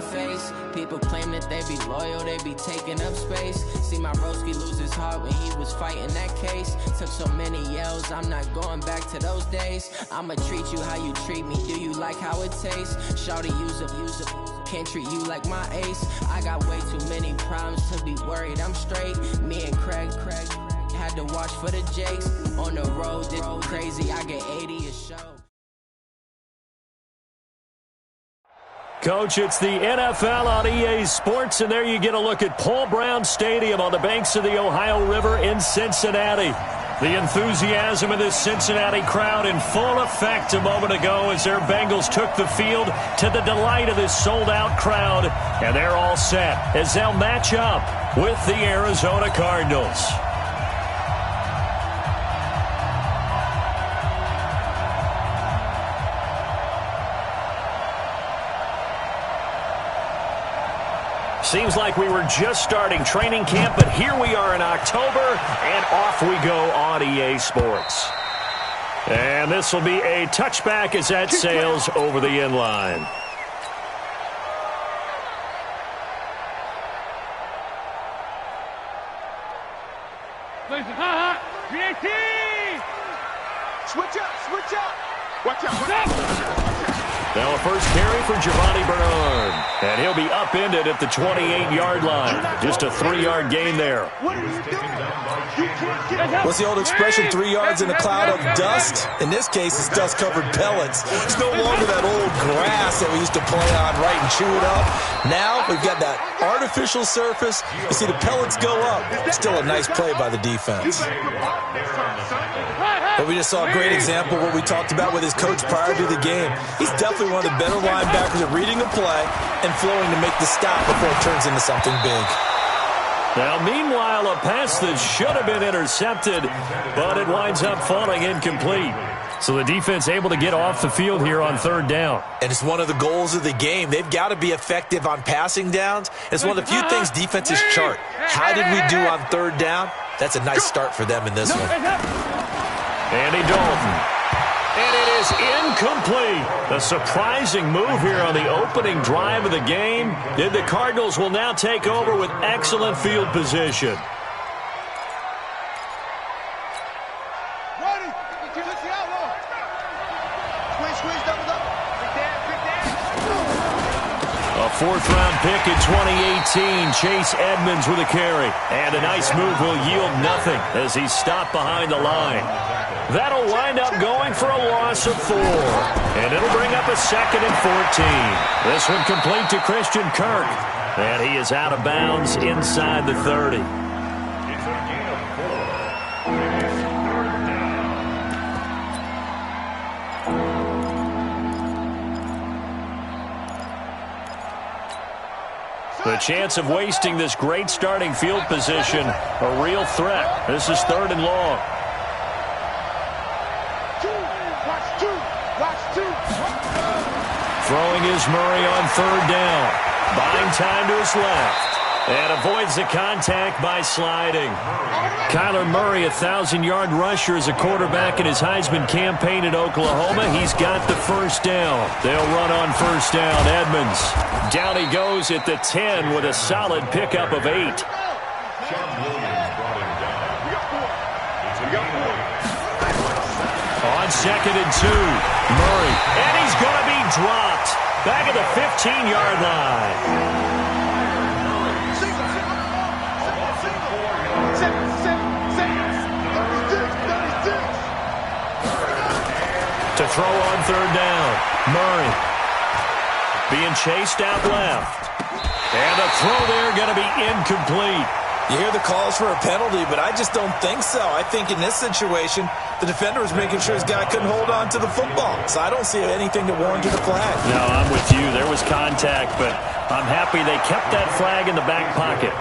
my face. People claim that they be loyal, they be taking up space. See my broski lose his heart when he was fighting that case. Took so many yells, I'm not going back to those days. I'ma treat you how you treat me, do you like how it tastes? Shawty, use up, can't treat you like my ace. I got way too many problems to be worried, I'm straight. Me and Craig had to watch for the Jakes. On the road, this crazy, I get 80 a show. Coach, it's the NFL on EA Sports, and there you get a look at Paul Brown Stadium on the banks of the Ohio River in Cincinnati. The enthusiasm of this Cincinnati crowd in full effect a moment ago as their Bengals took the field to the delight of this sold-out crowd, and they're all set as they'll match up with the Arizona Cardinals. Seems like we were just starting training camp, but here we are in October, and off we go on EA Sports. And this will be a touchback as that sails over the end line. Switch up. Watch out. Now a first carry for Giovanni Bernard. And he'll be upended at the 28-yard line. Just a 3-yard gain there. What's the old expression, 3 yards in a cloud of dust? In this case, it's dust-covered pellets. It's no longer that old grass that we used to play on, right, and chew it up. Now we've got that artificial surface. You see the pellets go up. Still a nice play by the defense. But we just saw a great example of what we talked about with his coach prior to the game. He's definitely one of the better linebackers at reading a play and flowing to make the stop before it turns into something big. Now, meanwhile, a pass that should have been intercepted, but it winds up falling incomplete. So the defense able to get off the field here on third down. And it's one of the goals of the game. They've got to be effective on passing downs. It's one of the few things defenses chart. How did we do on third down? That's a nice start for them in this one. Andy Dalton. And it is incomplete. A surprising move here on the opening drive of the game. And the Cardinals will now take over with excellent field position. A fourth-round pick in 2018, Chase Edmonds with a carry. And a nice move will yield nothing as he's stopped behind the line. That'll wind up going for a loss of 4. And it'll bring up a 2nd and 14. This one complete to Christian Kirk. And he is out of bounds inside the 30. The chance of wasting this great starting field position, a real threat. This is 3rd and long. Throwing is Murray on 3rd down. Buying time to his left. And avoids the contact by sliding. Kyler Murray, 1,000-yard rusher as a quarterback in his Heisman campaign at Oklahoma. He's got the first down. They'll run on first down. Edmonds. Down he goes at the 10 with a solid pickup of 8. On 2nd and 2, Murray. And he's going to be dropped. Back at the 15-yard line. To throw on 3rd down. Murray being chased out left. And the throw there going to be incomplete. You hear the calls for a penalty, but I just don't think so. I think in this situation, the defender was making sure his guy couldn't hold on to the football. So I don't see anything to warrant a flag. No, I'm with you. There was contact, but I'm happy they kept that flag in the back pocket.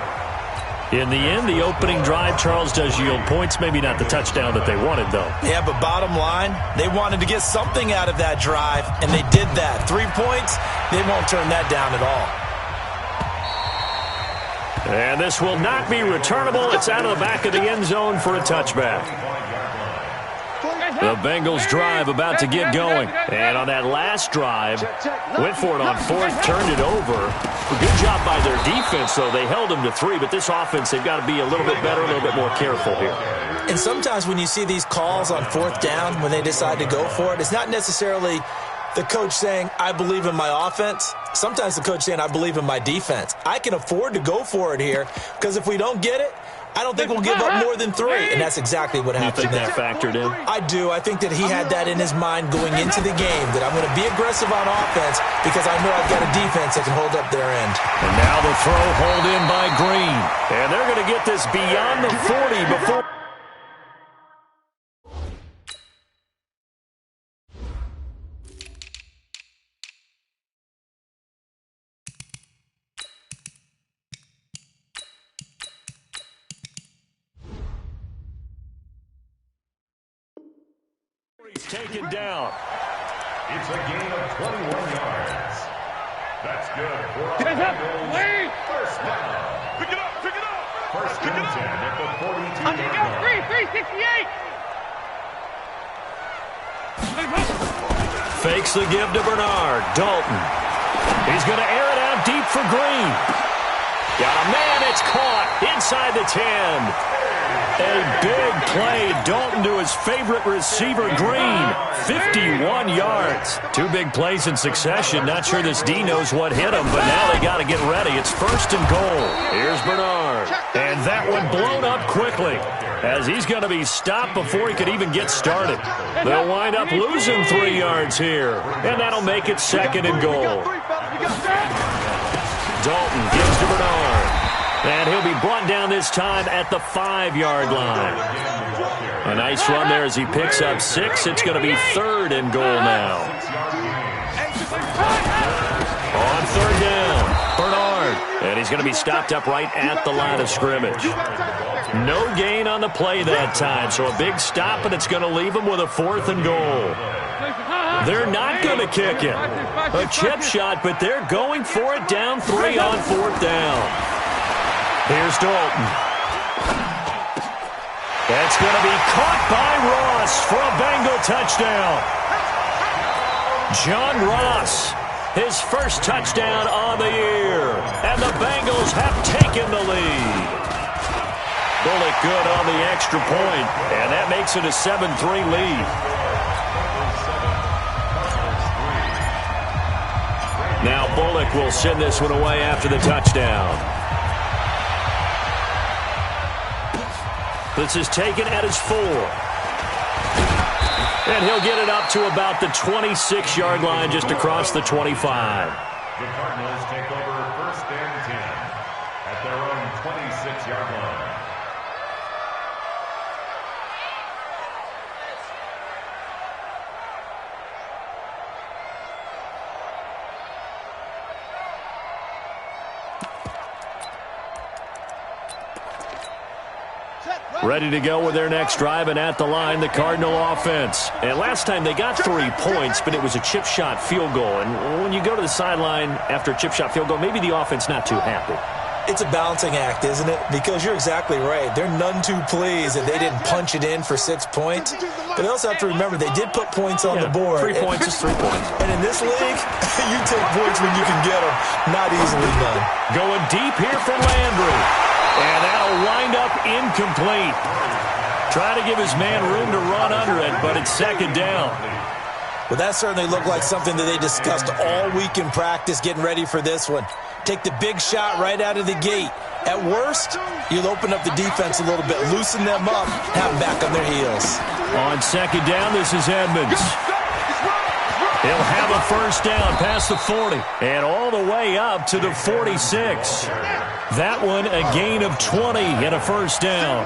In the end, the opening drive, Charles, does yield points. Maybe not the touchdown that they wanted, though. Yeah, but bottom line, they wanted to get something out of that drive, and they did that. 3 points, they won't turn that down at all. And this will not be returnable. It's out of the back of the end zone for a touchback. The Bengals drive about to get going. And on that last drive, went for it on fourth, turned it over. Good job by their defense, though. They held them to 3, but this offense, they've got to be a little bit better, a little bit more careful here. And sometimes when you see these calls on fourth down, when they decide to go for it, it's not necessarily the coach saying, I believe in my offense. Sometimes the coach saying, I believe in my defense. I can afford to go for it here because if we don't get it, I don't think we'll give up more than 3. And that's exactly what happened there. You think that factored in? I do. I think that he had that in his mind going into the game, that I'm going to be aggressive on offense because I know I've got a defense that can hold up their end. And now the throw hauled in by Green. And they're going to get this beyond the 40 before... Taken down. It's a gain of 21 yards. That's good for a Bengals first down. Pick it up, pick it up. First and 10 at the 42-yard line. 368. Fakes the give to Bernard. Dalton. He's going to air it out deep for Green. Got a man. It's caught inside the 10. A big play. Dalton to his favorite receiver, Green. 51 yards. 2 big plays in succession. Not sure this D knows what hit him, but now they got to get ready. It's first and goal. Here's Bernard. And that one blown up quickly as he's going to be stopped before he could even get started. They'll wind up losing 3 yards here, and that'll make it second and goal. Dalton gives to Bernard. And he'll be brought down this time at the 5-yard line. A nice run there as he picks up 6. It's going to be third and goal now. On third down, Bernard. And he's going to be stopped up right at the line of scrimmage. No gain on the play that time, so a big stop, and it's going to leave him with a 4th and goal. They're not going to kick it. A chip shot, but they're going for it down 3 on 4th down. Here's Dalton. That's going to be caught by Ross for a Bengal touchdown. John Ross, his first touchdown on the year. And the Bengals have taken the lead. Bullock good on the extra point, and that makes it a 7-3 lead. Now Bullock will send this one away after the touchdown. This is taken at his 4. And he'll get it up to about the 26-yard line just across the 25. The Cardinals take over first and 10 at their own 26-yard line. Ready to go with their next drive, and at the line, the Cardinal offense. And last time they got 3 points, but it was a chip shot field goal. And when you go to the sideline after a chip shot field goal, maybe the offense not too happy. It's a balancing act, isn't it? Because you're exactly right. They're none too pleased that they didn't punch it in for 6 points. But they also have to remember they did put points on the board. 3 points is 3 points. And in this league, you take points when you can get them. Not easily done. Going deep here for Landry. And that'll wind up incomplete. Try to give his man room to run under it, but it's second down. Well, that certainly looked like something that they discussed all week in practice getting ready for this one. Take the big shot right out of the gate. At worst, you'll open up the defense a little bit, loosen them up, have them back on their heels. On second down, this is Edmonds. He'll have a first down past the 40 and all the way up to the 46. That one a gain of 20 and a first down.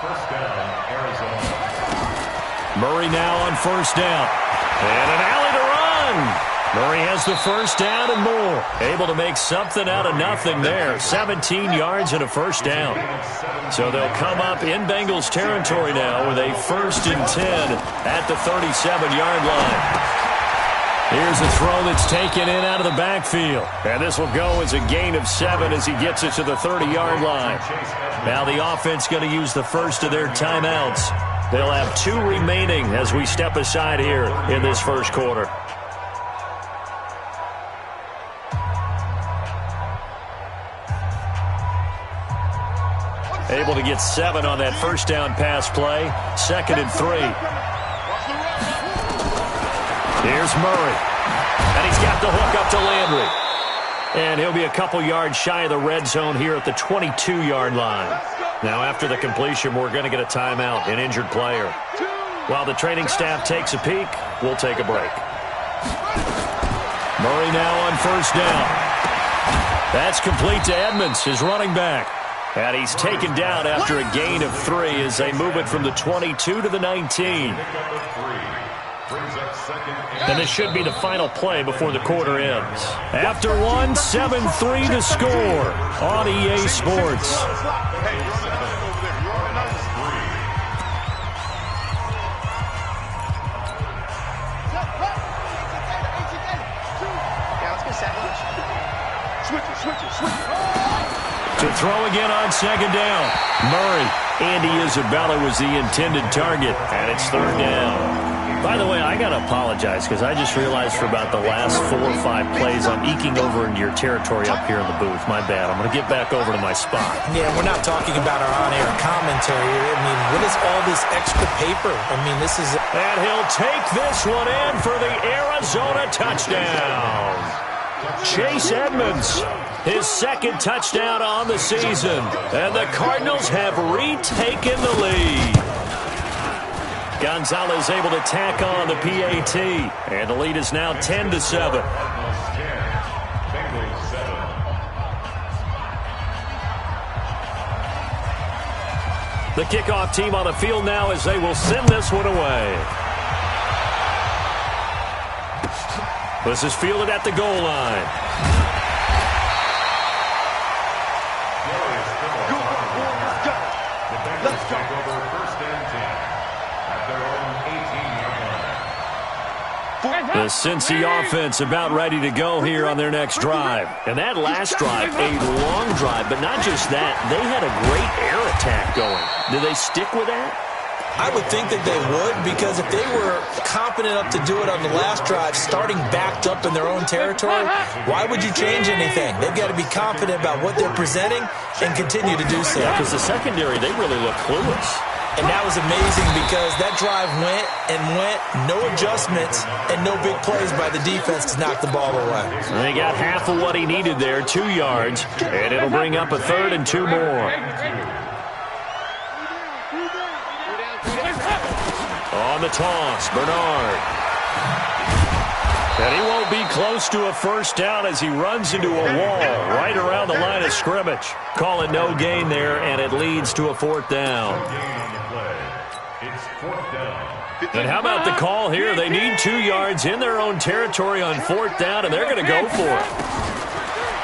First down, Arizona. Murray now on first down. And an alley to run. Murray has the first down and more. Able to make something out of nothing there. 17 yards and a first down. So they'll come up in Bengals territory now with a first and 10 at the 37-yard line. Here's a throw that's taken in out of the backfield. And this will go as a gain of 7 as he gets it to the 30-yard line. Now the offense going to use the first of their timeouts. They'll have 2 remaining as we step aside here in this first quarter. Able to get 7 on that first down pass play. 2nd and 3. Here's Murray. And he's got the hook up to Landry. And he'll be a couple yards shy of the red zone here at the 22-yard line. Now after the completion, we're going to get a timeout, an injured player. While the training staff takes a peek, we'll take a break. Murray now on first down. That's complete to Edmonds, his running back. And he's taken down after a gain of 3 as they move it from the 22 to the 19. And this should be the final play before the quarter ends. After 1, 7-3 to score on EA Sports. To throw again on 2nd down. Murray. Andy Isabella was the intended target, and it's 3rd down. By the way, I got to apologize because I just realized for about the last 4 or 5 plays I'm eking over into your territory up here in the booth. My bad. I'm going to get back over to my spot. Yeah, we're not talking about our on-air commentary. I mean, what is all this extra paper? I mean, this is... And he'll take this one in for the Arizona touchdown. Chase Edmonds, his 2nd touchdown on the season. And the Cardinals have retaken the lead. Gonzalez able to tack on the PAT. And the lead is now 10-7. The kickoff team on the field now as they will send this one away. This is fielded at the goal line. Let's go. Over 1st and 10 at their own 18-yard line. The Cincy offense about ready to go here on their next drive. And that last drive, a long drive, but not just that. They had a great air attack going. Do they stick with that? I would think that they would, because if they were confident enough to do it on the last drive, starting backed up in their own territory, why would you change anything? They've got to be confident about what they're presenting and continue to do so. Yeah, because the secondary, they really look clueless. And that was amazing because that drive went and went, no adjustments, and no big plays by the defense to knock the ball away. And they got half of what he needed there, 2 yards, and it'll bring up a 3rd and 2 more. On the toss, Bernard. And he won't be close to a first down as he runs into a wall right around the line of scrimmage. Call it no gain there, and it leads to a 4th down. It's 4th down. And how about the call here? They need 2 yards in their own territory on 4th down, and they're going to go for it.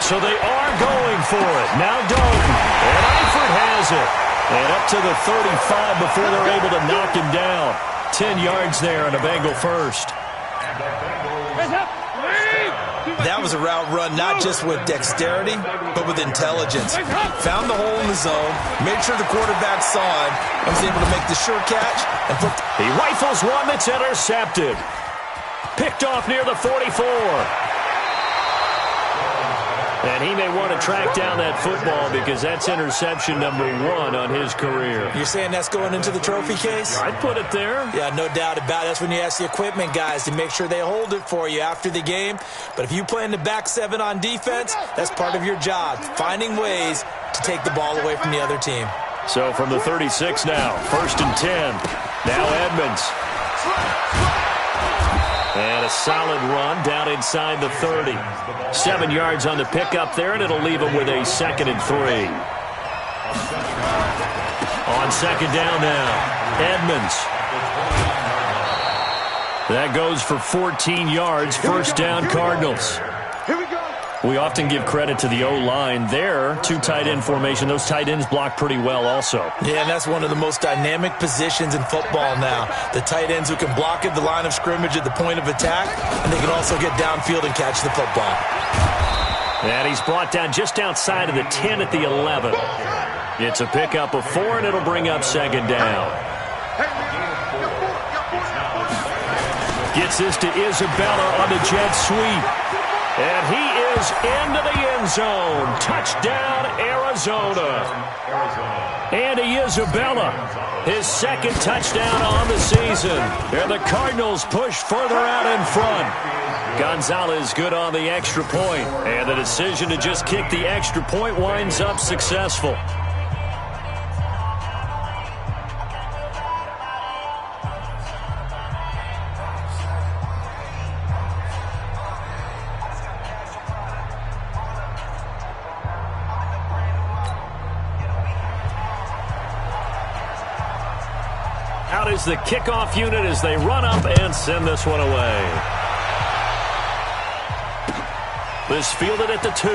So they are going for it. Now Dalton. And Eifert has it. And up to the 35 before they're able to knock him down. 10 yards there and a Bengal first. That was a route run not just with dexterity, but with intelligence. Found the hole in the zone, made sure the quarterback saw it, and was able to make the sure catch. And he rifles one that's intercepted. Picked off near the 44. And he may want to track down that football because that's interception number 1 on his career. You're saying that's going into the trophy case? I'd put it there. Yeah, no doubt about it. That's when you ask the equipment guys to make sure they hold it for you after the game. But if you play in the back 7 on defense, that's part of your job, finding ways to take the ball away from the other team. So from the 36 now, 1st and 10. Now Edmonds. And a solid run down inside the 30. 7 yards on the pickup there, and it'll leave him with a 2nd and 3. On 2nd down now, Edmonds. That goes for 14 yards, 1st down Cardinals. We often give credit to the O-line there, 2 tight end formation. Those tight ends block pretty well also. Yeah, and that's one of the most dynamic positions in football now. The tight ends who can block at the line of scrimmage at the point of attack, and they can also get downfield and catch the football. And he's brought down just outside of the 10 at the 11. It's a pickup of 4, and it'll bring up 2nd down. Gets this to Isabella on the jet sweep. And he is into the end zone. Touchdown, Arizona. Andy Isabella, his second touchdown on the season. And the Cardinals push further out in front. Gonzalez good on the extra point. And the decision to just kick the extra point winds up successful. Out is the kickoff unit as they run up and send this one away. This fielded at the 2.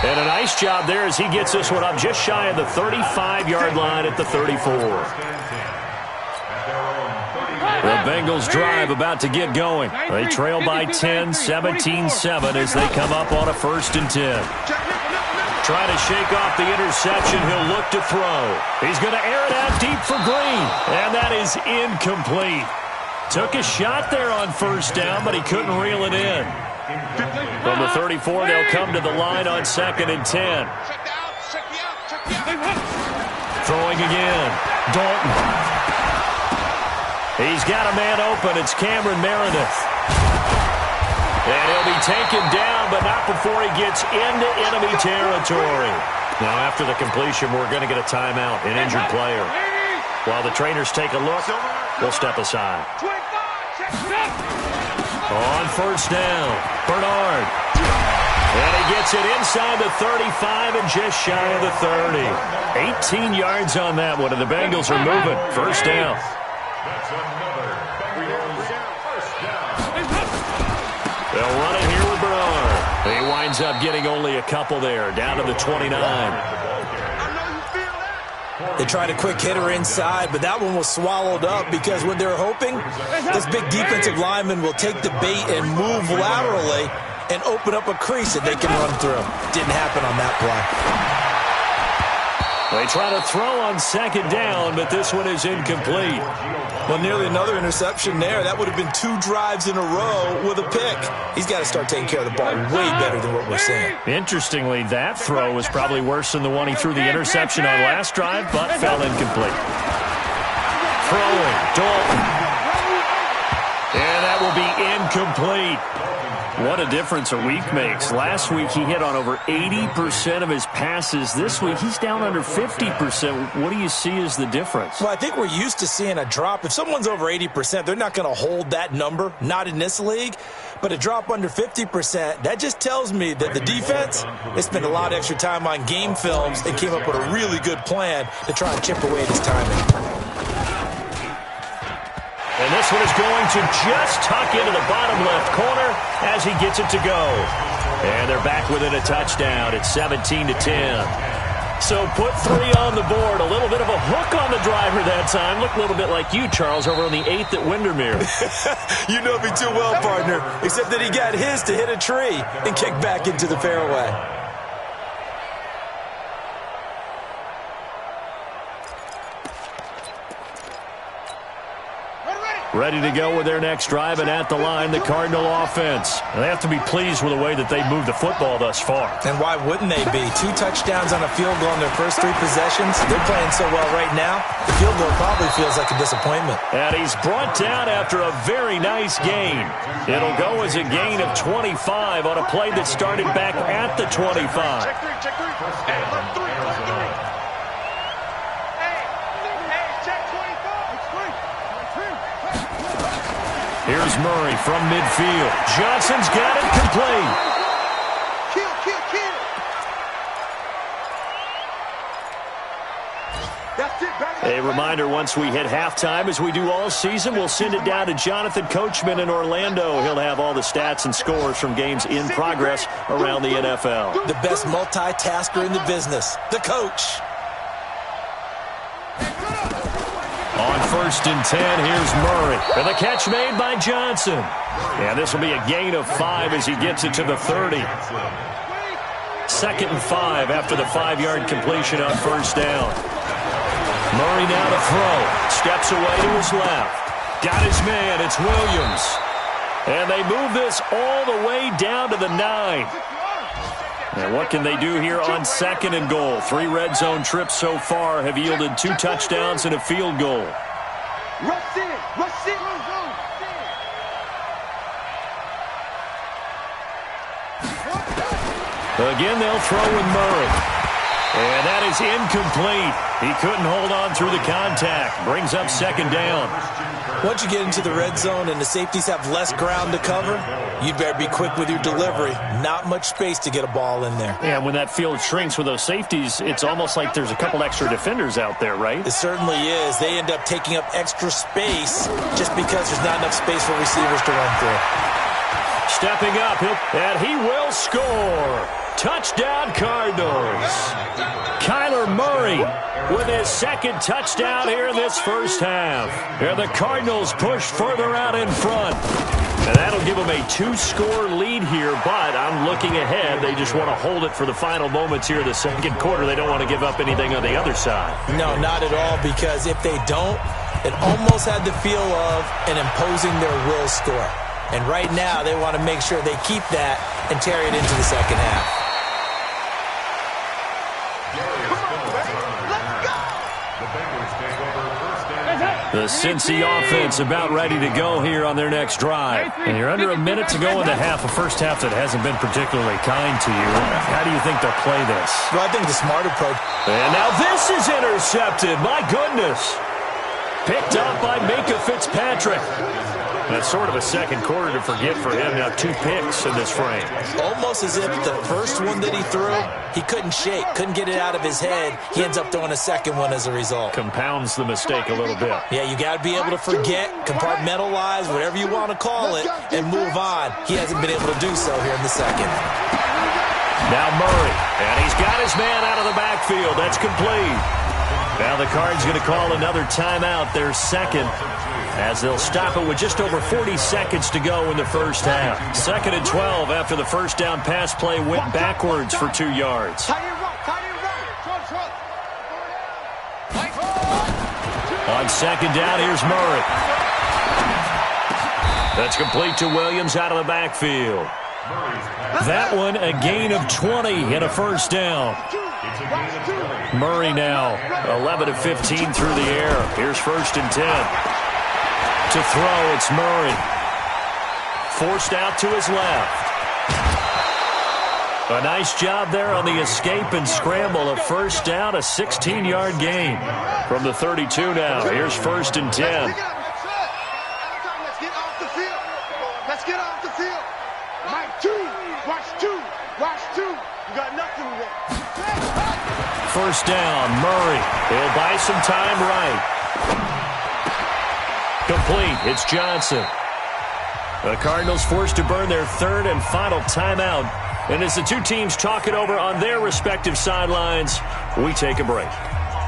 And a nice job there as he gets this one up just shy of the 35-yard line at the 34. The Bengals drive about to get going. They trail by 10, 17-7 as they come up on a 1st and 10. Trying to shake off the interception. He'll look to throw. He's going to air it out deep for Green. And that is incomplete. Took a shot there on 1st down, but he couldn't reel it in. From the 34, they'll come to the line on 2nd and 10. Throwing again. Dalton. He's got a man open. It's Cameron Meredith. And he'll be taken down, but not before he gets into enemy territory. Now, after the completion, we're going to get a timeout, an injured player. While the trainers take a look, we'll step aside. On 1st down, Bernard. And he gets it inside the 35 and just shy of the 30. 18 yards on that one, and the Bengals are moving. 1st down. That's another Bengals first down. They'll run it here with Bernard. He winds up getting only a couple there, down to the 29. They tried a quick hitter inside, but that one was swallowed up because what they're hoping, this big defensive lineman will take the bait and move laterally and open up a crease that they can run through. Didn't happen on that play. They try to throw on 2nd down, but this one is incomplete. Well, nearly another interception there. That would have been 2 drives in a row with a pick. He's got to start taking care of the ball way better than what we're seeing. Interestingly, that throw was probably worse than the one he threw the interception on last drive, but fell incomplete. Throwing, Dalton. And that will be incomplete. What a difference a week makes. Last week, he hit on over 80% of his passes. This week, he's down under 50%. What do you see as the difference? Well, I think we're used to seeing a drop. If someone's over 80%, they're not going to hold that number, not in this league. But a drop under 50%, that just tells me that the defense, they spent a lot of extra time on game films and came up with a really good plan to try and chip away at his timing. And this one is going to just tuck into the bottom left corner as he gets it to go. And they're back within a touchdown. It's 17-10. So put 3 on the board. A little bit of a hook on the driver that time. Looked a little bit like you, Charles, over on the 8th at Windermere. You know me too well, partner. Except that he got his to hit a tree and kick back into the fairway. Ready to go with their next drive, and at the line, the Cardinal offense. They have to be pleased with the way that they've moved the football thus far. And why wouldn't they be? 2 touchdowns on a field goal in their first 3 possessions. They're playing so well right now, the field goal probably feels like a disappointment. And he's brought down after a very nice gain. It'll go as a gain of 25 on a play that started back at the 25. Check 3, check 3. Hey, left 3, left 3. Here's Murray from midfield. Johnson's got it complete. A reminder, once we hit halftime, as we do all season, we'll send it down to Jonathan Coachman in Orlando. He'll have all the stats and scores from games in progress around the NFL. The best multitasker in the business, the coach. On 1st and 10, here's Murray. And the catch made by Johnson. And this will be a gain of 5 as he gets it to the 30. 2nd and 5 after the 5-yard completion on 1st down. Murray now to throw. steps away to his left. Got his man. It's Williams. And they move this all the way down to the 9. And what can they do here on 2nd and goal? 3 red zone trips so far have yielded 2 touchdowns and a field goal. Rush in. Rush in. Again, they'll throw with Murray. And that is incomplete. He couldn't hold on through the contact. Brings up 2nd down. Once you get into the red zone and the safeties have less ground to cover, you'd better be quick with your delivery. Not much space to get a ball in there. Yeah, when that field shrinks with those safeties, it's almost like there's a couple extra defenders out there, right? It certainly is. They end up taking up extra space just because there's not enough space for receivers to run through. Stepping up, and he will score. Touchdown, Cardinals. Kyler Murray with his 2nd touchdown here in this first half. And the Cardinals push further out in front. And that'll give them a 2-score lead here, but I'm looking ahead. They just want to hold it for the final moments here in the 2nd quarter. They don't want to give up anything on the other side. No, not at all, because if they don't, it almost had the feel of an imposing their will score. And right now, they want to make sure they keep that and carry it into the 2nd half. The Cincy offense about ready to go here on their next drive. And you're under a minute to go in the half, a first half that hasn't been particularly kind to you. How do you think they'll play this? Well, I think the smart approach. And now this is intercepted. My goodness. Picked up by Minkah Fitzpatrick. That's sort of a 2nd quarter to forget for him. Now 2 picks in this frame. Almost as if the first one that he threw, he couldn't shake, couldn't get it out of his head. He ends up throwing a 2nd one as a result. Compounds the mistake a little bit. Yeah, you got to be able to forget, compartmentalize, whatever you want to call it, and move on. He hasn't been able to do so here in the 2nd. Now Murray, and he's got his man out of the backfield. That's complete. Now the Cards going to call another timeout, their 2nd, as they'll stop it with just over 40 seconds to go in the first half. 2nd and 12 after the first down pass play went backwards for 2 yards. On 2nd down, here's Murray. That's complete to Williams out of the backfield. That one a gain of 20 and a first down. Murray now 11 of 15 through the air. Here's 1st and 10. To throw, it's Murray. Forced out to his left. A nice job there on the escape and scramble. A first down, a 16-yard gain. From the 32 now, here's 1st and 10. Let's get off the field. Let's get off the field. Mike 2. Watch 2. Watch 2. You got nothing there. First down, Murray. He'll buy some time right. Complete. It's Johnson. The Cardinals forced to burn their 3rd and final timeout. And as the 2 teams talk it over on their respective sidelines, we take a break.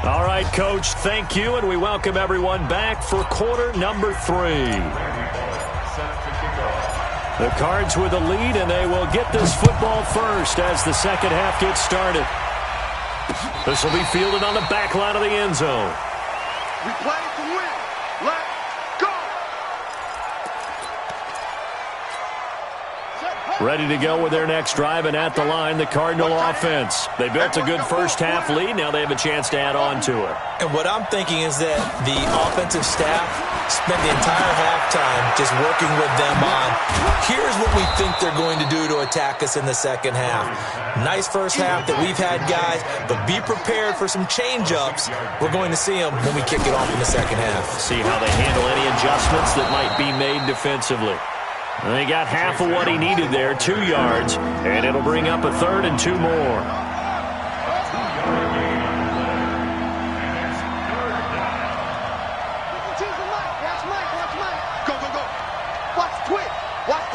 All right, Coach, thank you, and we welcome everyone back for quarter number 3. The Cards with the lead, and they will get this football first as the 2nd half gets started. This will be fielded on the back line of the end zone. We play to win. Let's go. Ready to go with their next drive, and at the line, the Cardinal offense. They built a good first half lead. Now they have a chance to add on to it. And what I'm thinking is that the offensive staff spent the entire halftime just working with them on, here's what we think they're going to do to attack us in the 2nd half. Nice first half that we've had, guys, but be prepared for some change-ups. We're going to see them when we kick it off in the 2nd half. See how they handle any adjustments that might be made defensively. They got half of what he needed there, 2 yards, and it'll bring up a 3rd and 2 more. Go, go, go. Watch quick. Watch.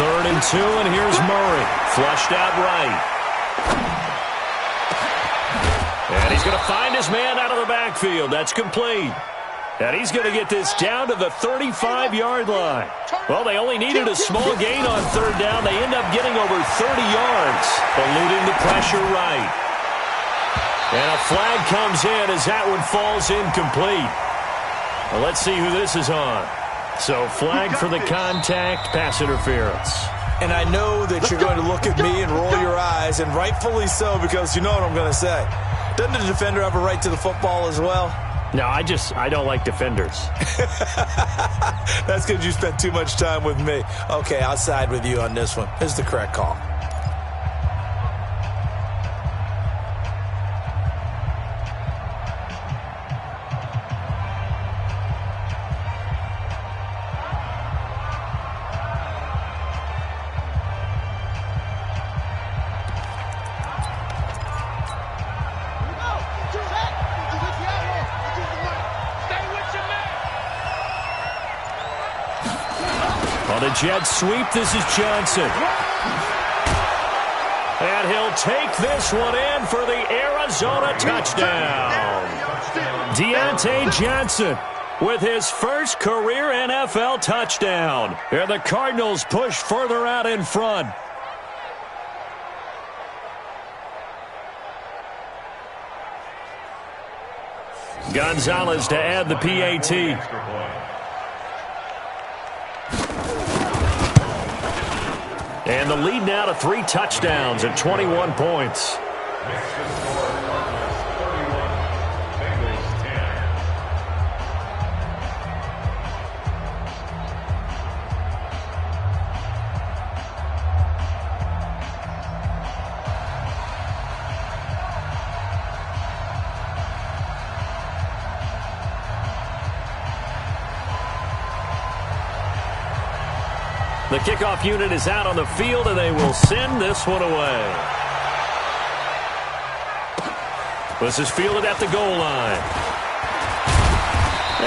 3rd and 2, and here's Murray. Flushed out right. And he's going to find his man out of the backfield. That's complete. And he's going to get this down to the 35-yard line. Well, they only needed a small gain on 3rd down. They end up getting over 30 yards, eluding the pressure right. And a flag comes in as that one falls incomplete. Well, let's see who this is on. So flag for the contact, pass interference. And I know that you're going to look at me and roll your eyes, and rightfully so, because you know what I'm going to say. Doesn't the defender have a right to the football as well? No, I don't like defenders. That's because you spent too much time with me. Okay, I'll side with you on this one. This is the correct call. On a jet sweep, this is Johnson. And he'll take this one in for the Arizona touchdown. Deontay Johnson with his first career NFL touchdown. And the Cardinals push further out in front. Gonzalez to add the PAT. And the lead now to 3 touchdowns and 21 points. The kickoff unit is out on the field, and they will send this one away. This is fielded at the goal line.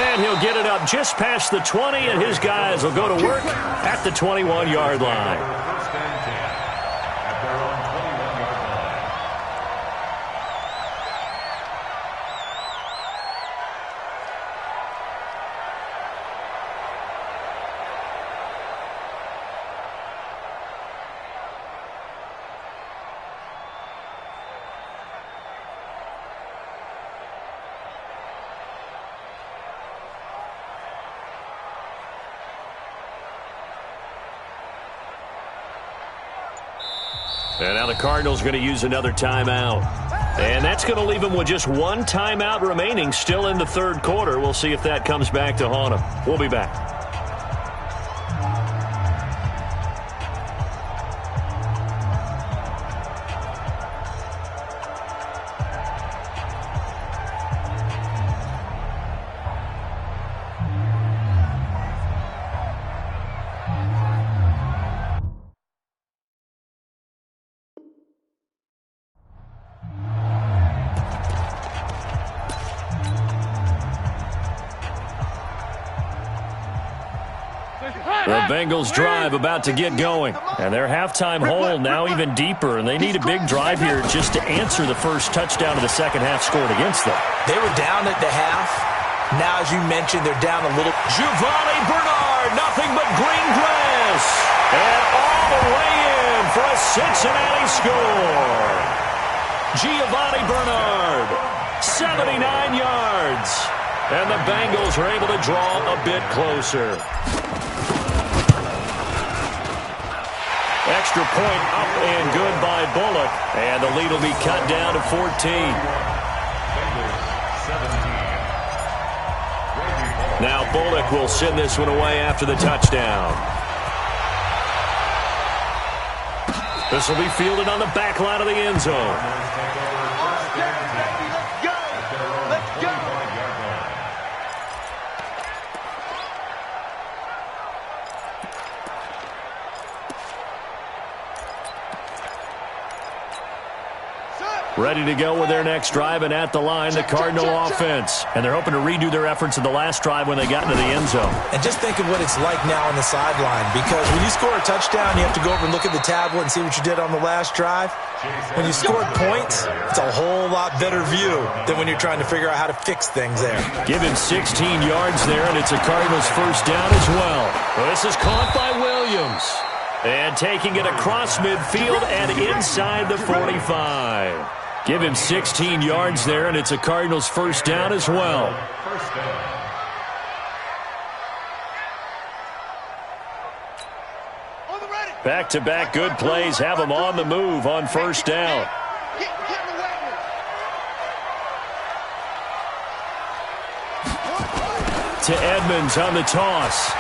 And he'll get it up just past the 20, and his guys will go to work at the 21-yard line. And now the Cardinals are going to use another timeout. And that's going to leave them with just one timeout remaining still in the third quarter. We'll see if that comes back to haunt them. We'll be back. The Bengals drive about to get going. And their halftime hole now even deeper. And they need a big drive here just to answer the first touchdown of the second half scored against them. They were down at the half. Now, as you mentioned, they're down a little. Giovanni Bernard, nothing but green grass. And all the way in for a Cincinnati score. Giovanni Bernard, 79 yards. And the Bengals are able to draw a bit closer. Extra point up and good by Bullock. And the lead will be cut down to 14. Now Bullock will send this one away after the touchdown. This will be fielded on the back line of the end zone. Ready to go with their next drive, and at the line, the Cardinal offense. And they're hoping to redo their efforts in the last drive when they got into the end zone. And just think of what it's like now on the sideline, because when you score a touchdown, you have to go over and look at the tablet and see what you did on the last drive. When you scored points, it's a whole lot better view than when you're trying to figure out how to fix things there. Give him 16 yards there, and it's a Cardinals first down as well. This is caught by Williams. And taking it across midfield and inside the 45. Give him 16 yards there, and it's a Cardinals first down as well. First down. Back-to-back good plays have him on the move on first down. To Edmonds on the toss.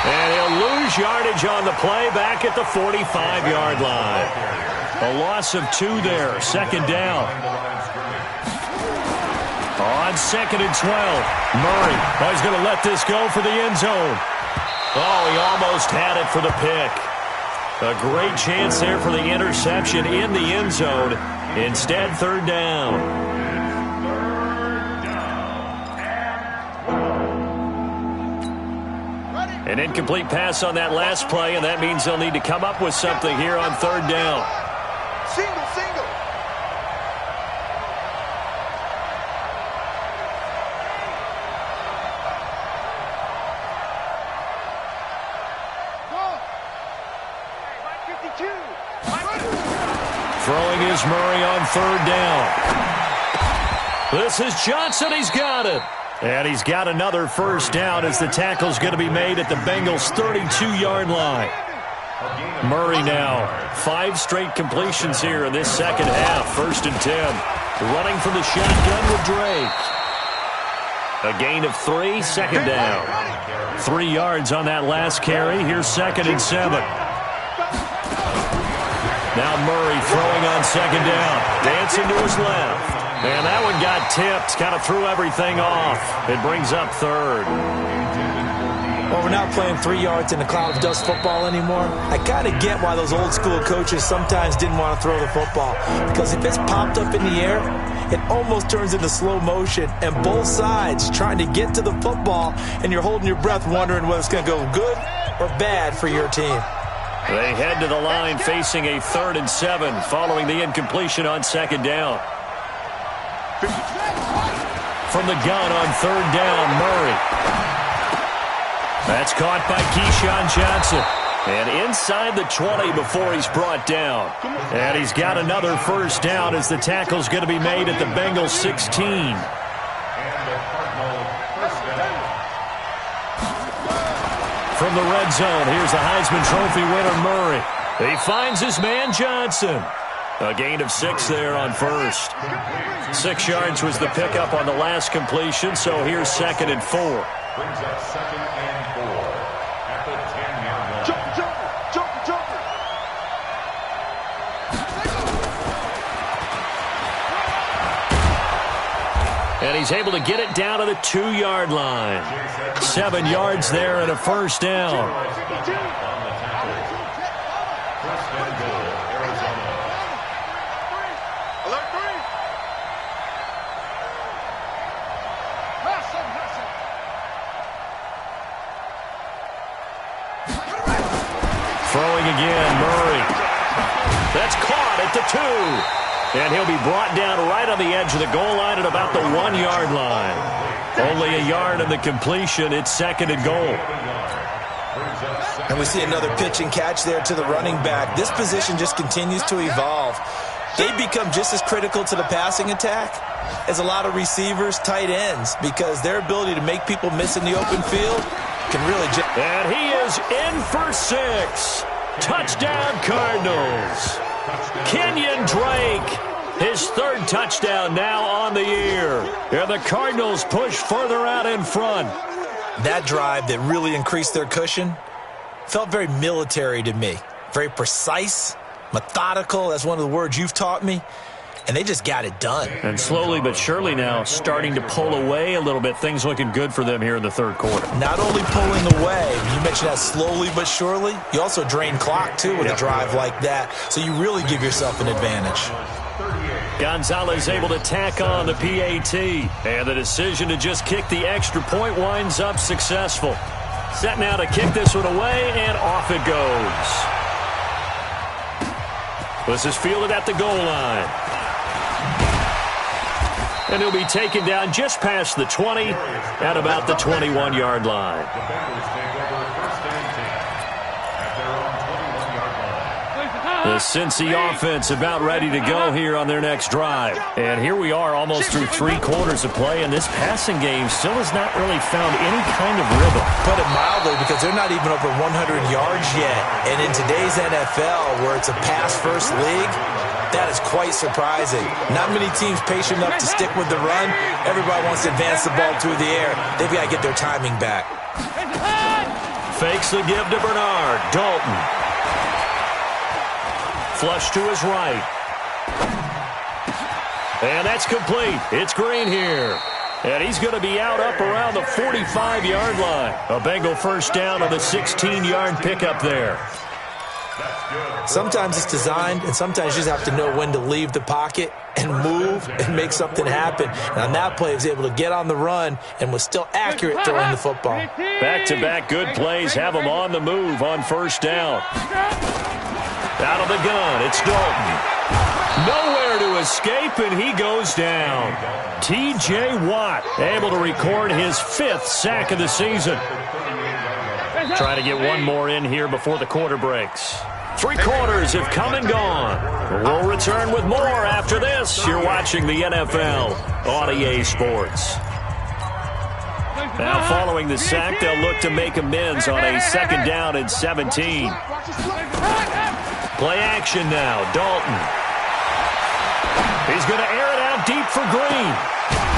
And he'll lose yardage on the play back at the 45-yard line. A loss of 2 there, second down. On second and 12, Murray. Oh, he's going to let this go for the end zone. Oh, he almost had it for the pick. A great chance there for the interception in the end zone. Instead, third down. An incomplete pass on that last play, and that means they'll need to come up with something here on third down. Single, single. Throwing is Murray on third down. This is Johnson. He's got it. And he's got another first down as the tackle's going to be made at the Bengals' 32-yard line. Murray now, 5 straight completions here in this second half. First and 10. Running from the shotgun with Drake. A gain of 3, second down. 3 yards on that last carry. Here's second and 7. Now Murray throwing on second down. Dancing to his left. And that one got tipped. Kind of threw everything off. It brings up third. Well, we're not playing 3 yards in a cloud of dust football anymore. I kind of get why those old school coaches sometimes didn't want to throw the football. Because if it's popped up in the air, it almost turns into slow motion. And both sides trying to get to the football, and you're holding your breath wondering whether it's going to go good or bad for your team. They head to the line facing a 3rd and 7 following the incompletion on second down. From the gun on third down, Murray. That's caught by Keyshawn Johnson. And inside the 20 before he's brought down. And he's got another first down as the tackle's going to be made at the Bengals 16. From the red zone, here's the Heisman Trophy winner, Murray. He finds his man, Johnson. A gain of 6 there on first. 6 yards was the pickup on the last completion, so here's second and 4. Brings up second and 4 at the 10-yard line. Jump. And he's able to get it down to the 2-yard line. 7 yards there and a first down. Throwing again, Murray. That's caught at the 2. And he'll be brought down right on the edge of the goal line at about the 1-yard line. Only a yard on the completion. It's second and goal. And we see another pitch and catch there to the running back. This position just continues to evolve. They become just as critical to the passing attack as a lot of receivers, tight ends, because their ability to make people miss in the open field can really... And he is in for 6. Touchdown, Cardinals. Kenyon Drake, his 3rd touchdown now on the year. And the Cardinals push further out in front. That drive that really increased their cushion felt very military to me. Very precise, methodical. That's one of the words you've taught me. And they just got it done. And slowly but surely now starting to pull away a little bit. Things looking good for them here in the 3rd quarter. Not only pulling away, you mentioned that slowly but surely, you also drain clock, too, with a drive like that. So you really give yourself an advantage. Gonzalez able to tack on the PAT. And the decision to just kick the extra point winds up successful. Set now to kick this one away, and off it goes. This is fielded at the goal line. And he'll be taken down just past the 20 at about the 21-yard line. The Bengals take over first and 10 at their own 21-yard line. The Cincy offense about ready to go here on their next drive. And here we are almost through 3 quarters of play, and this passing game still has not really found any kind of rhythm. Put it mildly, because they're not even over 100 yards yet. And in today's NFL, where it's a pass-first league, that is quite surprising. Not many teams patient enough to stick with the run. Everybody wants to advance the ball through the air. They've got to get their timing back. Fakes the give to Bernard. Dalton. Flush to his right. And that's complete. It's Green here. And he's going to be out up around the 45-yard line. A Bengal first down on the 16-yard pickup there. Sometimes it's designed, and sometimes you just have to know when to leave the pocket and move and make something happen. And on that play, he was able to get on the run and was still accurate throwing the football. Back-to-back good plays have him on the move on first down. Out of the gun, it's Dalton. Nowhere to escape, and he goes down. T.J. Watt able to record his 5th sack of the season. Trying to get one more in here before the quarter breaks. 3 quarters have come and gone. We'll return with more after this. You're watching the NFL on EA Sports. Now following the sack, they'll look to make amends on a 2nd down and 17. Play action now, Dalton. He's going to air it out deep for Green.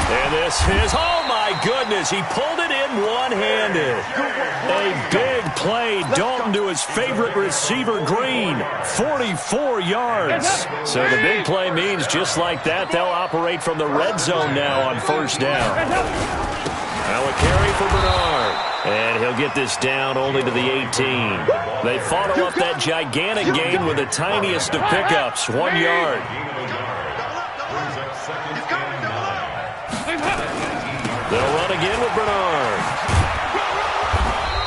And this is, oh my goodness, he pulled it in one-handed. A big play, Dalton to his favorite receiver, Green, 44 yards. So the big play means just like that, they'll operate from the red zone now on first down. Now a carry for Bernard. And he'll get this down only to the 18. They follow up that gigantic gain with the tiniest of pickups, 1 yard. They'll run again with Bernard.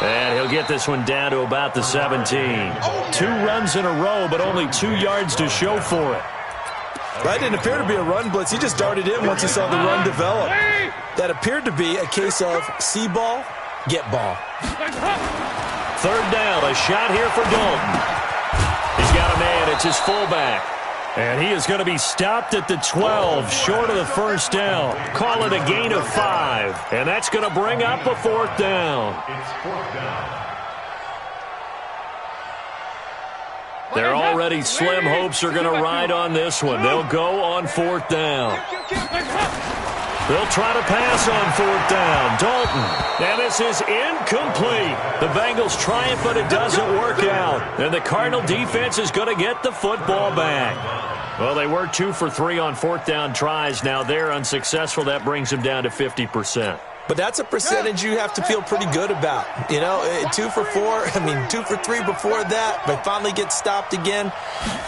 And he'll get this one down to about the 17. 2 runs in a row, but only 2 yards to show for it. That didn't appear to be a run blitz. He just darted in once he saw the run develop. That appeared to be a case of see ball, get ball. 3rd down, a shot here for Dalton. He's got a man, it's his fullback. And he is going to be stopped at the 12, short of the first down. Call it a gain of 5. And that's going to bring up a 4th down. It's 4th down. Their already slim hopes are going to ride on this one. They'll go on 4th down. They'll try to pass on 4th down. Dalton. And this is incomplete. The Bengals triumph, but it doesn't work out. And the Cardinal defense is going to get the football back. Well, they were 2 for 3 on 4th down tries. Now they're unsuccessful. That brings them down to 50%. But that's a percentage you have to feel pretty good about. You know, 2 for 4, 2 for 3 before that, but finally get stopped again.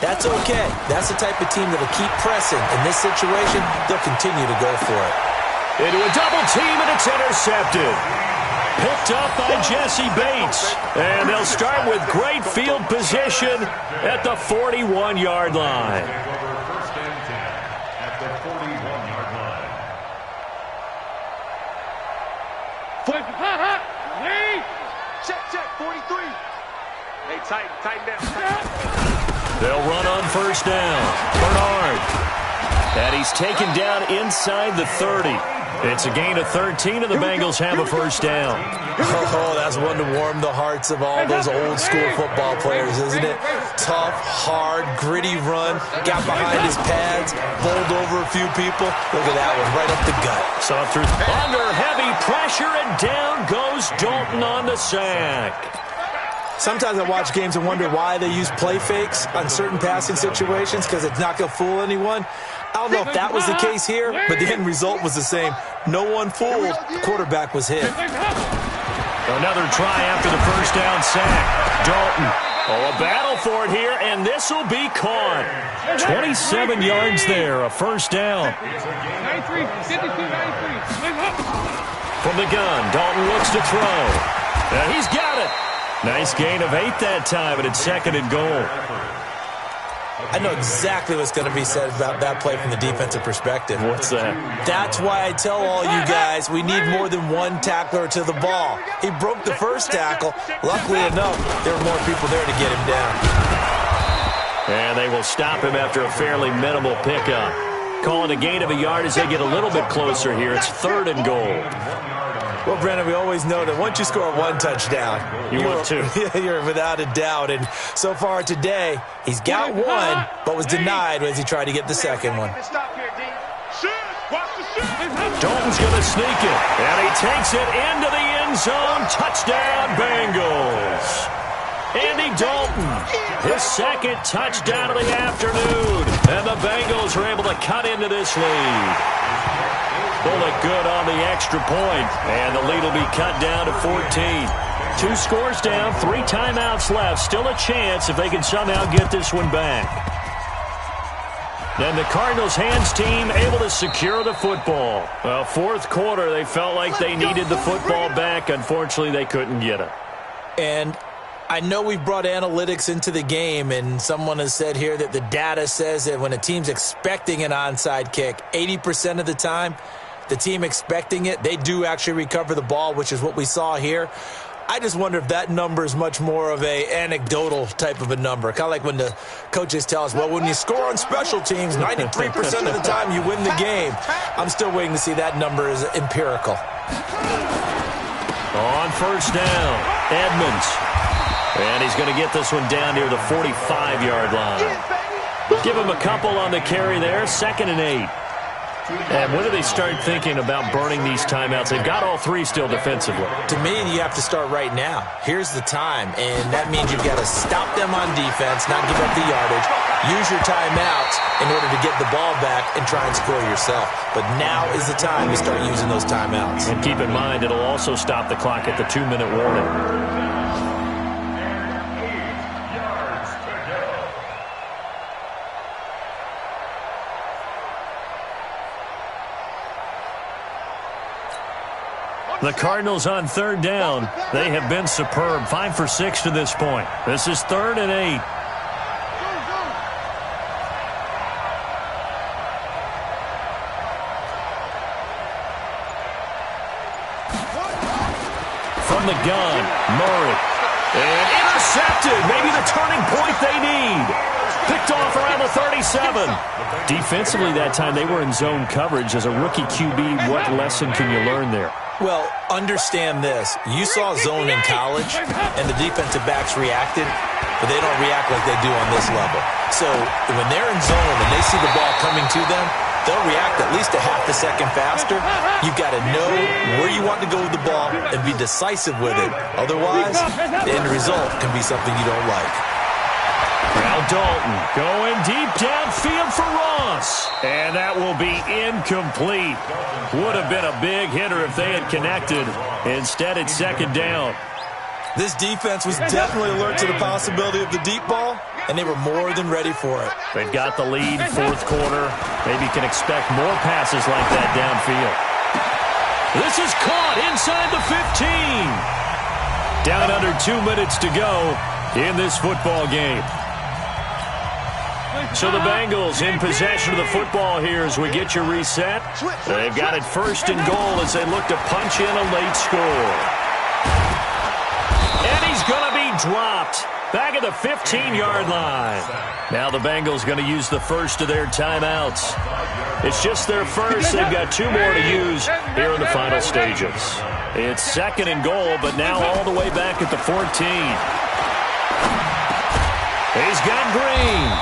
That's okay. That's the type of team that'll keep pressing. In this situation, they'll continue to go for it. Into a double team, and it's intercepted. Picked up by Jesse Bates. And they'll start with great field position at the 41-yard line. First and 10 at the 41-yard line. Check, 43. Hey, tighten down. They'll run on first down. Bernard. And he's taken down inside the 30. It's a gain of 13, and the Bengals have a first down. Oh, that's one to warm the hearts of all those old school football players, isn't it? Tough, hard, gritty run. Got behind his pads, bowled over a few people. Look at that one, right up the gut. Saw through under heavy pressure, and down goes Dalton on the sack. Sometimes I watch games and wonder why they use play fakes on certain passing situations, because it's not going to fool anyone. I don't know if that was the case here, but the end result was the same. No one fooled. The quarterback was hit. Another try after the first down sack. Dalton. Oh, a battle for it here, and this will be caught. 27 yards there, a first down. 93, 52, 93. From the gun, Dalton looks to throw. And he's got it. Nice gain of 8 that time, and it's 2nd and goal. I know exactly what's going to be said about that play from the defensive perspective. What's that? That's why I tell all you guys we need more than one tackler to the ball. He broke the first tackle. Luckily enough, there were more people there to get him down. And they will stop him after a fairly minimal pickup. Calling a gain of a yard as they get a little bit closer here. It's 3rd and goal. Well, Brennan, we always know that once you score 1 touchdown, you're 2. You're without a doubt. And so far today, he's got 1, but was denied as he tried to get the second one. Dalton's going to sneak it, and he takes it into the end zone. Touchdown, Bengals. Andy Dalton, his 2nd touchdown of the afternoon. And the Bengals are able to cut into this lead. Pull it good on the extra point, and the lead will be cut down to 14. 2 scores down, 3 timeouts left. Still a chance if they can somehow get this one back. Then the Cardinals' hands team able to secure the football. Well, 4th quarter, they felt like they needed the football back. Unfortunately, they couldn't get it. And I know we've brought analytics into the game, and someone has said here that the data says that when a team's expecting an onside kick, 80% of the time, the team expecting it, they do actually recover the ball, which is what we saw here. I just wonder if that number is much more of a anecdotal type of a number. Kind of like when the coaches tell us, well, when you score on special teams, 93% of the time you win the game. I'm still waiting to see that number is empirical. On 1st down, Edmonds. And he's going to get this one down near the 45-yard line. Give him a couple on the carry there, 2nd and 8. And when do they start thinking about burning these timeouts? They've got all 3 still defensively. To me, you have to start right now. Here's the time, and that means you've got to stop them on defense, not give up the yardage, use your timeouts in order to get the ball back and try and score yourself. But now is the time to start using those timeouts. And keep in mind, it'll also stop the clock at the 2-minute warning. The Cardinals on 3rd down. They have been superb. 5 for 6 to this point. This is 3rd and 8. From the gun, Murray. And intercepted. Maybe the turning point they need. Picked off around the 37. Defensively that time, they were in zone coverage. As a rookie QB, what lesson can you learn there? Well, understand this. You saw zone in college, and the defensive backs reacted, but they don't react like they do on this level. So when they're in zone and they see the ball coming to them, they'll react at least a half a second faster. You've got to know where you want to go with the ball and be decisive with it. Otherwise, the end result can be something you don't like. Now Dalton going deep downfield for Ross. And that will be incomplete. Would have been a big hitter if they had connected. Instead, it's 2nd down. This defense was definitely alert to the possibility of the deep ball, and they were more than ready for it. They've got the lead, 4th quarter. Maybe can expect more passes like that downfield. This is caught inside the 15. Down under 2 minutes to go in this football game. So the Bengals in possession of the football here as we get you reset. They've got it 1st and goal as they look to punch in a late score. And he's going to be dropped back at the 15-yard line. Now the Bengals going to use the first of their timeouts. It's just their first. They've got 2 more to use here in the final stages. It's 2nd and goal, but now all the way back at the 14. He's got Green.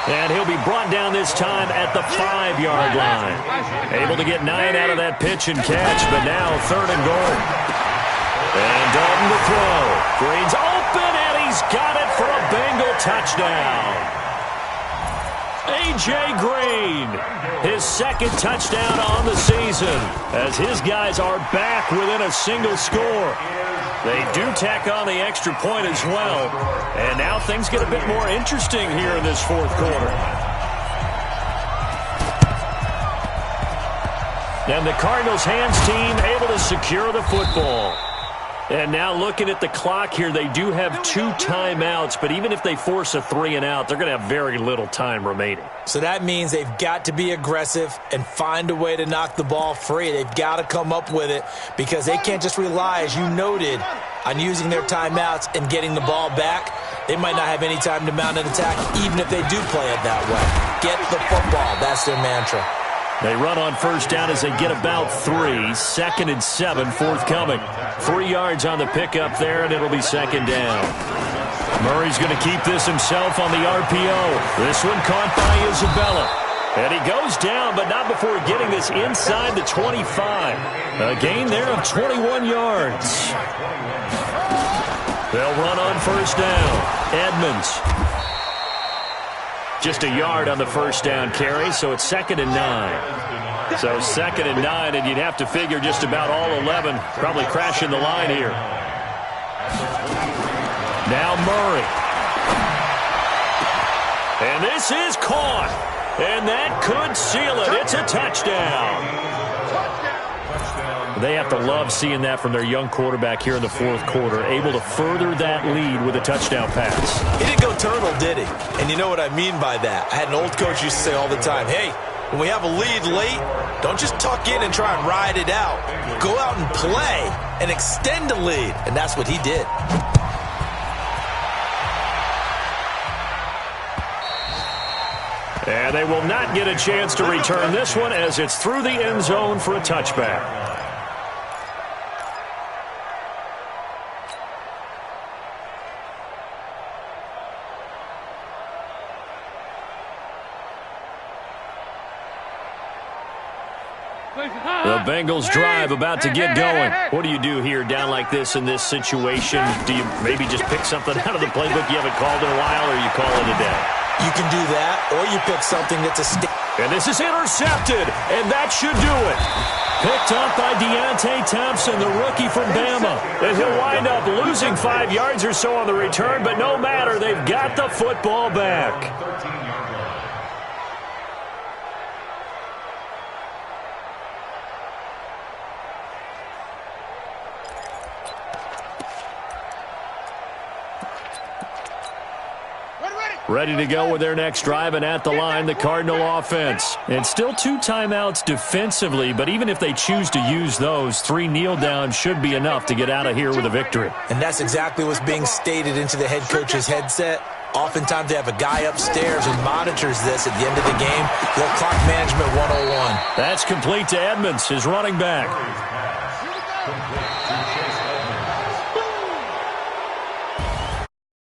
And he'll be brought down this time at the 5-yard line. Able to get 9 out of that pitch and catch, but now 3rd and goal. And Dalton to throw. Green's open, and he's got it for a Bengal touchdown. A.J. Green, his 2nd touchdown on the season, as his guys are back within a single score. They do tack on the extra point as well. And now things get a bit more interesting here in this 4th quarter. And the Cardinals' hands team able to secure the football. And now looking at the clock here, they do have 2 timeouts, but even if they force a 3 and out, they're going to have very little time remaining. So that means they've got to be aggressive and find a way to knock the ball free. They've got to come up with it because they can't just rely, as you noted, on using their timeouts and getting the ball back. They might not have any time to mount an attack, even if they do play it that way. Get the football. That's their mantra. They run on first down as they get about 3. 2nd and 7 forthcoming. 3 yards on the pickup there, and it'll be 2nd down. Murray's going to keep this himself on the RPO. This one caught by Isabella. And he goes down, but not before getting this inside the 25. A gain there of 21 yards. They'll run on first down. Edmonds. Just a yard on the first down carry, so it's 2nd and 9. So 2nd and 9, and you'd have to figure just about all 11 probably crashing the line here. Now Murray. And this is caught. And that could seal it. It's a touchdown. They have to love seeing that from their young quarterback here in the 4th quarter, able to further that lead with a touchdown pass. He didn't go turtle, did he? And you know what I mean by that. I had an old coach used to say all the time, hey, when we have a lead late, don't just tuck in and try and ride it out. Go out and play and extend the lead. And that's what he did. And they will not get a chance to return this one as it's through the end zone for a touchback. The Bengals drive about to get going. What do you do here down like this in this situation? Do you maybe just pick something out of the playbook you haven't called in a while, or you call it a day? You can do that, or you pick something that's a stick. And this is intercepted, and that should do it. Picked up by Deontay Thompson, the rookie from Bama. And he'll wind up losing 5 yards or so on the return, but no matter, they've got the football back. Ready to go with their next drive, and at the line, the Cardinal offense. And still 2 timeouts defensively, but even if they choose to use those, 3 kneel downs should be enough to get out of here with a victory. And that's exactly what's being stated into the head coach's headset. Oftentimes they have a guy upstairs who monitors this at the end of the game. Little clock management 101. That's complete to Edmonds, his running back.